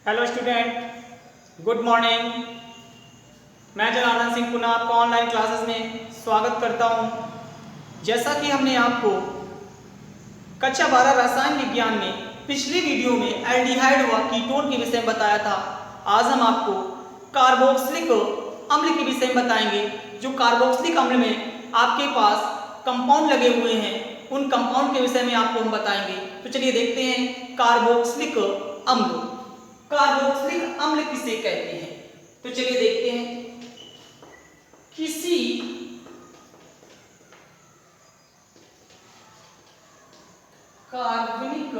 Hello student, good morning. मैं जनार्दन सिंह पुनः आपका ऑनलाइन क्लासेस में स्वागत करता हूं। जैसा कि हमने आपको कक्षा 12 रसायन विज्ञान में पिछली वीडियो में एल्डिहाइड व कीटोन के विषय में बताया था, आज हम आपको कार्बोक्सिलिक अम्ल के विषय में बताएंगे। जो कार्बोक्सिलिक अम्ल में आपके पास कंपाउंड लगे हुए हैं, उन कंपाउंड के विषय में आपको हम बताएंगे। तो चलिए देखते हैं कार्बोक्सिलिक अम्ल। कार्बोक्सिलिक अम्ल किसे कहते हैं? तो चलिए देखते हैं। किसी कार्बनिक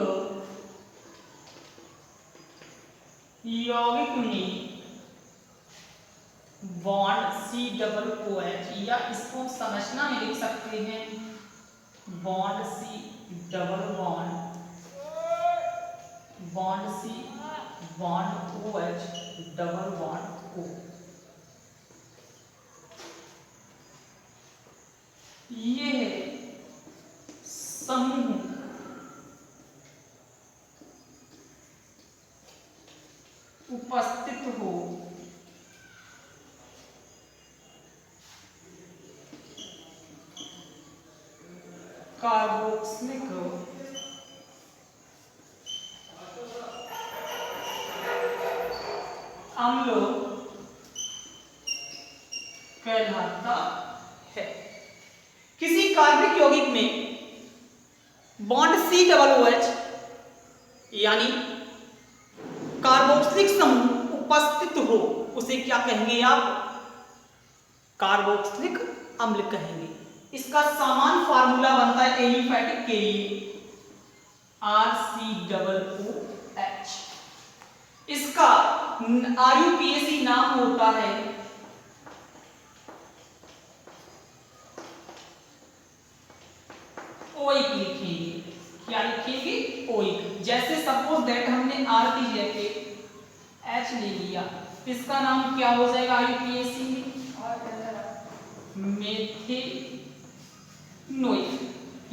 यौगिक में बॉन्ड COOH, या इसको हम संरचना में लिख सकते हैं bond C bond OH double bond O। ये समूह उपस्थित हो कार्बोक्सिलिक अम्ल कहलाता है। किसी कार्बनिक यौगिक में बॉन्ड COOH यानी कार्बोक्सिलिक समूह उपस्थित हो, उसे क्या कहेंगे आप? कार्बोक्सिलिक अम्ल कहेंगे। इसका सामान्य फार्मूला बनता है एलिफैटिक के लिए RCOOH। इसका IUPAC नाम होता है ओइक। लिखेंगे, क्या लिखेंगे? ओइक। जैसे सपोज दैट हमने R की जगह H ले लिया, इसका नाम क्या हो जाएगा IUPAC में? मेथिनोइक।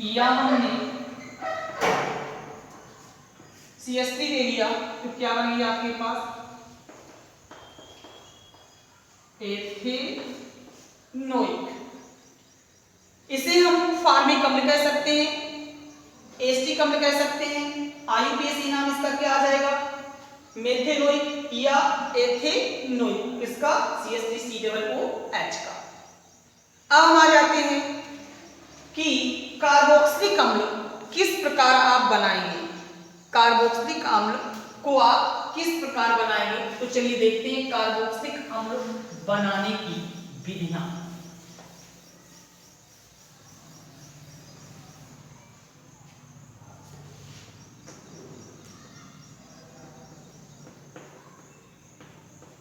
या हमने CH3 ले लिया तो क्या बन गया आपके पास? एथेनोइक। इसे हम फार्मिक अम्ल कह सकते हैं, एस्टिक अम्ल कह सकते हैं। IUPAC नाम इसका क्या आ जाएगा? मेथेनोइक या एथेनोइक। इसका CH3COOH का। अब हम आ जाते हैं कि कार्बोक्सिलिक अम्ल किस प्रकार आप बनाएंगे। कार्बोक्सिलिक अम्ल को आप किस प्रकार बनाएंगे? तो चलिए देखते हैं कार्बोक्सिलिक अम्ल बनाने की विधियां।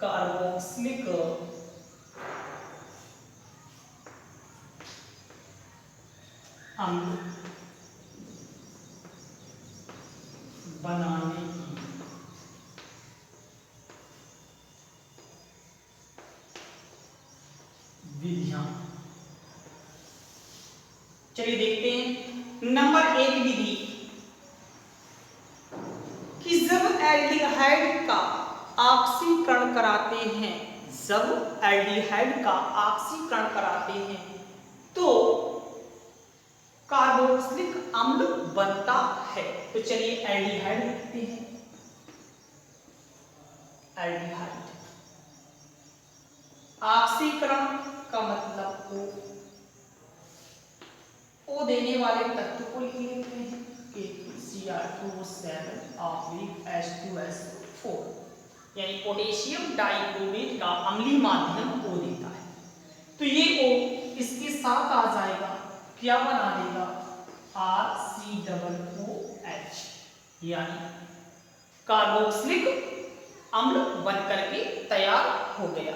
कार्बोक्सिलिक अम्ल बनाने की विधियां। चलिए देखते हैं। नंबर 1 विधि कि जब एल्डिहाइड का ऑक्सीकरण कराते हैं, जब एल्डिहाइड का ऑक्सीकरण कराते हैं तो कार्बोक्सिलिक अम्ल बनता है। तो चलिए एल्डिहाइड लिखते हैं। एल्डिहाइड ऑक्सीकरण का मतलब O देने वाले तत्व को लिख लेते हैं Cr2O7H2S4, यानी पोटेशियम डाइक्रोमेट का अम्लीय माध्यम O देता है। तो ये O इसके साथ आ जाएगा, क्या बना देगा? RCOOH, यानी कार्बोक्सिलिक अम्ल बनकर के तैयार हो गया।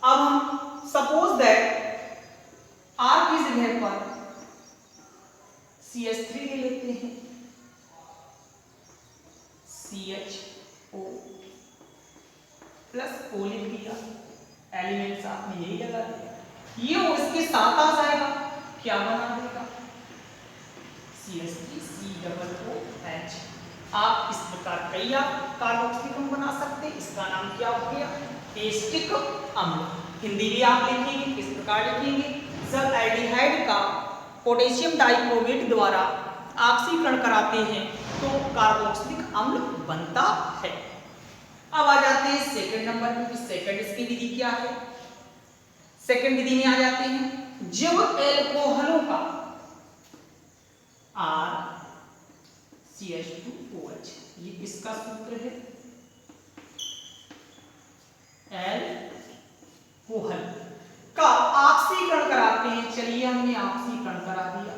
अब हम सपोज दैट R की जगह पर CH3 ले लेते हैं, CHO प्लस O लिख दिया, एलिमेंट साथ में यही लगा दिया। ये उसके साथ आ जाएगा, क्या बना देगा? CH3COOH। आप इस प्रकार कई आप कार्बोक्सिलिक अम्ल बना सकते हैं। इसका नाम क्या हो गया? एस्टिक अम्ल। हिंदी भी आप लिखेंगे, किस प्रकार लिखेंगे? जब एल्डिहाइड का पोटेशियम डाइक्रोमेट द्वारा ऑक्सीकरण कराते हैं तो कार्बोक्सिलिक अम्ल बनता है। अब आ जाते हैं सेकंड नंबर पे। सेकंड इसकी विधि क्या है? सेकंड विधि में आ जाते हैं, जब एल्कोहलों का RCH2OH, ये किसका सूत्र है? एल्कोहल का ऑक्सीकरण कराते हैं। चलिए हमने ऑक्सीकरण करा दिया,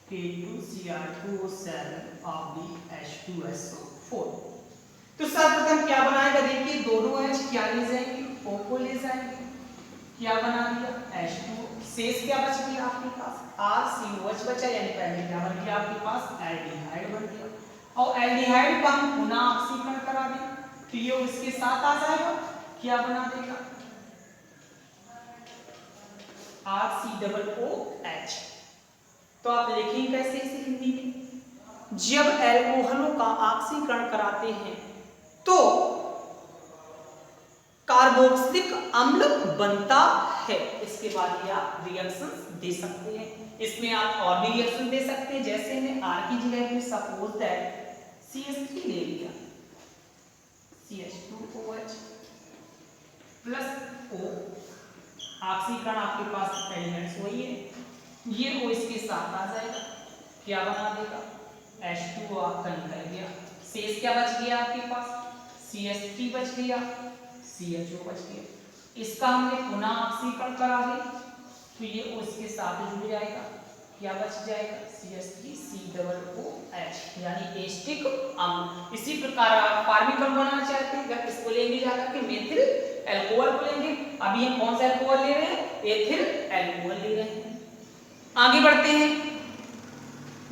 K2Cr2O7H2SO4। तो सर्वप्रथम क्या बनाएगा? देखिए दोनों H क्या ले जाएंगे? O को ले जाएंगे। क्या बना दिया? H2। शेष क्या बच गया आपके पास? RCOH बचा, यानी पहले क्या बन गया आपके पास? एल्डिहाइड बन गया। और एल्डिहाइड का हम पुनः ऑक्सीकरण करा दें तो ये इसके साथ आ जाएगा, क्या बना देगा? RCOOH। तो आप लिखेंगे कैसे इसे हिंदी में? जब एल्कोहलों का ऑक्सीकरण कराते हैं तो कार्बोक्सिलिक अम्ल बनता है। इसके बाद ये आप रिएक्शन दे सकते हैं। इसमें आप और भी रिएक्शन दे सकते हैं, जैसे मैं R की जगह पे सपोज दैट CH3 ले लिया, CH2OH प्लस O। ऑक्सीकरण आपके पास एलिमेंट्स वही है, ये O इसके साथ आ जाएगा, क्या बना देगा? H2O आपका निकल गया। शेष क्या बच गया आपके पास? CH3 बच गया, CHO बच गया। इसका हमने पुनः ऑक्सीकरण करा दे तो ये O इसके साथ जुड़ जाएगा, क्या बच जाएगा? CH3COOH, यानी एस्टिक अम्ल। इसी प्रकार आप फार्मिक अम्ल बनाना चाहते हैं, इसको लेंगे जाकर के मेथिल एल्कोहल को लेंगे। अभी हम कौन सा एल्कोहल ले रहे हैं? एथिल एल्कोहल ले रहे हैं। आगे बढ़ते हैं,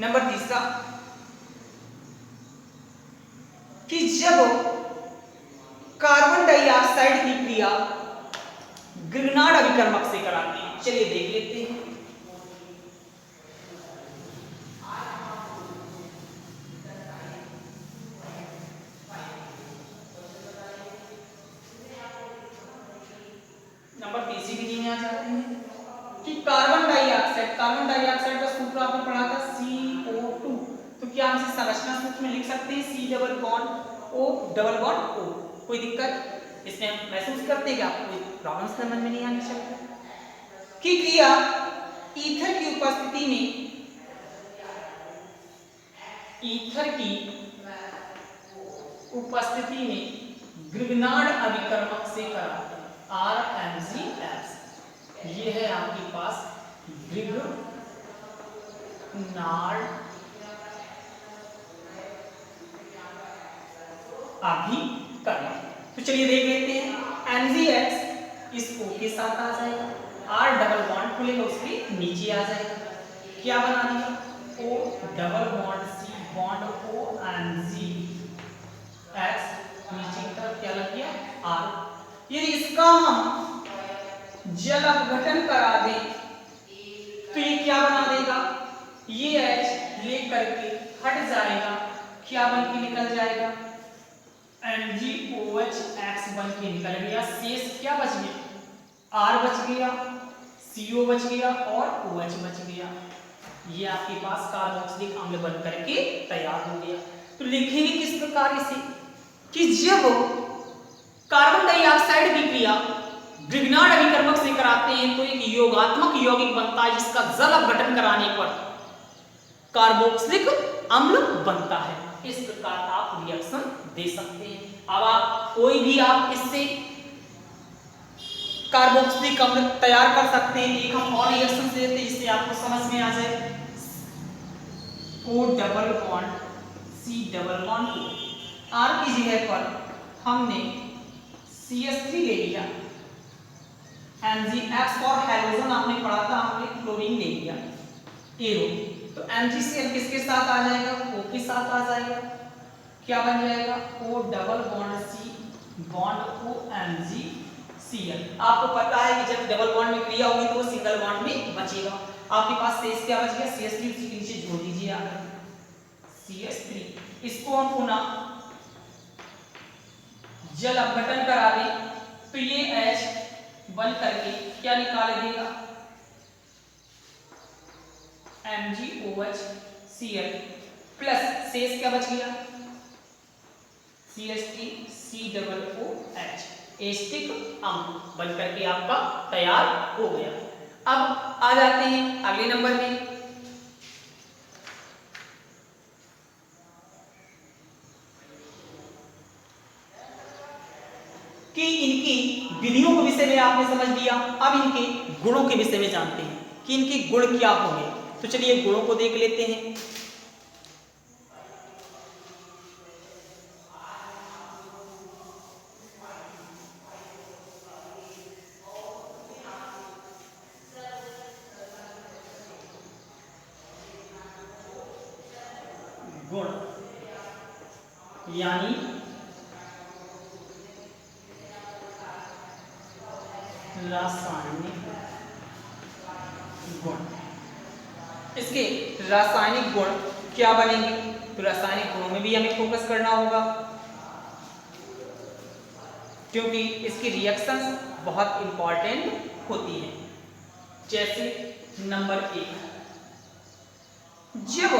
नंबर तीसरा, कि जब कार्बन डाइऑक्साइड की क्रिया ग्रिग्नार्ड अभिकर्मक से कराते हैं। चलिए देख लेते हैं। नंबर तीसरी विधि में आ जाते हैं कि कार्बन डाइऑक्साइड का सूत्र आपने पढ़ा था CO2। तो क्या हम इसे संरचना सूत्र में लिख सकते हैं? C double bond O double bond O। कोई दिक्कत इसमें हम महसूस करते हैं कि आपको कोई प्रॉब्लम समझ में नहीं आनी चाहिए। कि क्रिया ईथर की उपस्थिति में ग्रिग्नार्ड अभिकर्मक से कराते हैं, RMGS। ये है आपके पास ग्रिग्नार्ड अभिकर्मक। तो चलिए देख लेते हैं। MgX इस O के साथ आ जाएगा, R डबल बॉन्ड खुलेगा उसके नीचे आ जाएगा, क्या बना दिया? O double bond C bond O MgX, नीचे की तरफ क्या लग गया? R। यदि इसका हम जल अपघटन करा दें तो ये क्या बना देगा? ये H ले करके हट जाएगा, क्या बन के निकल जाएगा? MgOH बन के निकल गया। शेष क्या बच गया? R बच गया, CO बच गया और OH बच गया। ये आपके पास कार्बोक्सिलिक अम्ल बन करके तैयार हो गया। तो लिखेंगे किस प्रकार इसे? कि जब कार्बन डाइऑक्साइड की क्रिया ग्रिग्नार्ड अभिकर्मक से कराते हैं तो एक योगात्मक यौगिक बनता है, जिसका जल अपघटन कराने पर कार्बोक्सिलिक अम्ल बनता है। इस प्रकार आप रिएक्शन दे सकते हैं। अब आप कोई भी आप इससे कार्बोक्सिलिक अम्ल तैयार कर सकते हैं। एक हम और रिएक्शन देते हैं जिससे आपको समझ में आ जाए। O double bond C double bond O, R की जगह पर हमने CH3 ले लिया, MgX और हैलोजन आपने पढ़ा था, हमने क्लोरीन ले लिया, एरो। तो MgCl किसके साथ आ जाएगा? O के साथ आ जाएगा, क्या बन जाएगा? O double bond C bond O MgCl। आपको पता है कि जब डबल बॉन्ड में क्रिया होगी तो वो सिंगल बॉन्ड में बचेगा। आपके पास शेष क्या बच गया? CH3 उसी के नीचे जोड़ दीजिए आकर। CH3। इसको हम पुनः जल अपघटन करा दें तो ये H बन करके क्या निकाल देगा, MgOH Cl प्लस शेष क्या बच गया, CH3COOH एस्टिक अम्ल बन करके आपका तैयार हो गया। अब आ जाते हैं अगले नंबर में, कि इनकी विधियों के विषय में आपने समझ लिया। अब इनके गुणों के विषय में जानते हैं कि इनके गुण क्या होंगे। तो चलिए गुणों को देख लेते हैं। गुण यानी रासायनिक गुण। इसके रासायनिक गुण क्या बनेंगे, तो रासायनिक गुणों में भी हमें फोकस करना होगा क्योंकि इसकी रिएक्शंस बहुत इंपॉर्टेंट होती हैं। जैसे नंबर 1, जब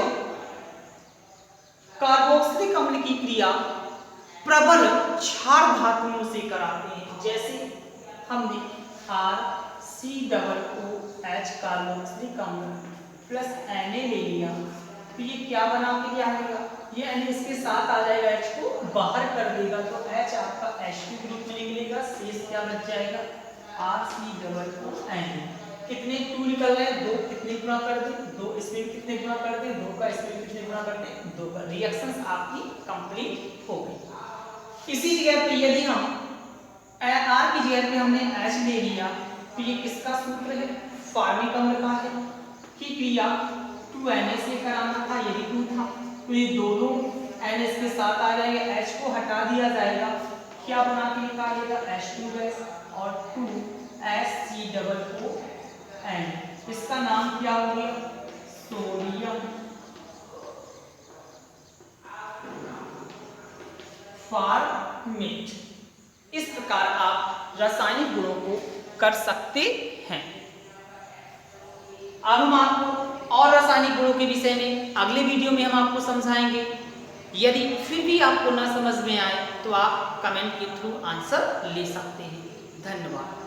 कार्बोक्सिलिक अम्ल की क्रिया प्रबल क्षार धातुओं से कराते हैं, जैसे हमने RCOOH कार्बोक्सिलिक अम्ल प्लस Na ले लिया, तो ये क्या बना के आएगा, ये Na इसके साथ आ जाएगा, H को बाहर कर देगा तो H आपका H2 के रूप में निकलेगा, शेष क्या बच जाएगा RCOONA। कितने 2 निकल रहे हैं, 2 कितने गुना कर दे, 2 इसमें कितने गुना कर दे, 2 का इसमें कितने गुना कर दे, 2 का। रिएक्शंस आपकी कंप्लीट हो गई। इसी जगह पे यदि हम R की जगह पे हमने H ले लिया तो ये किसका सूत्र है, फॉर्मिक अम्ल का है कि क्रिया 2Na से कराना था, यही 2 था, तो ये दोनों Na के साथ आ जाएगा, H को हटा दिया जाएगा, क्या बना के निकालेगा H2 गैस और 2HCOON। इसका नाम क्या हो गया, सोडियम फॉर्मेट। इस प्रकार आप रासायनिक गुणों को कर सकते हैं। अब हम आपको और रासायनिक गुणों के विषय में अगले वीडियो में हम आपको समझाएंगे। यदि फिर भी आपको ना समझ में आए तो आप कमेंट के थ्रू आंसर ले सकते हैं। धन्यवाद।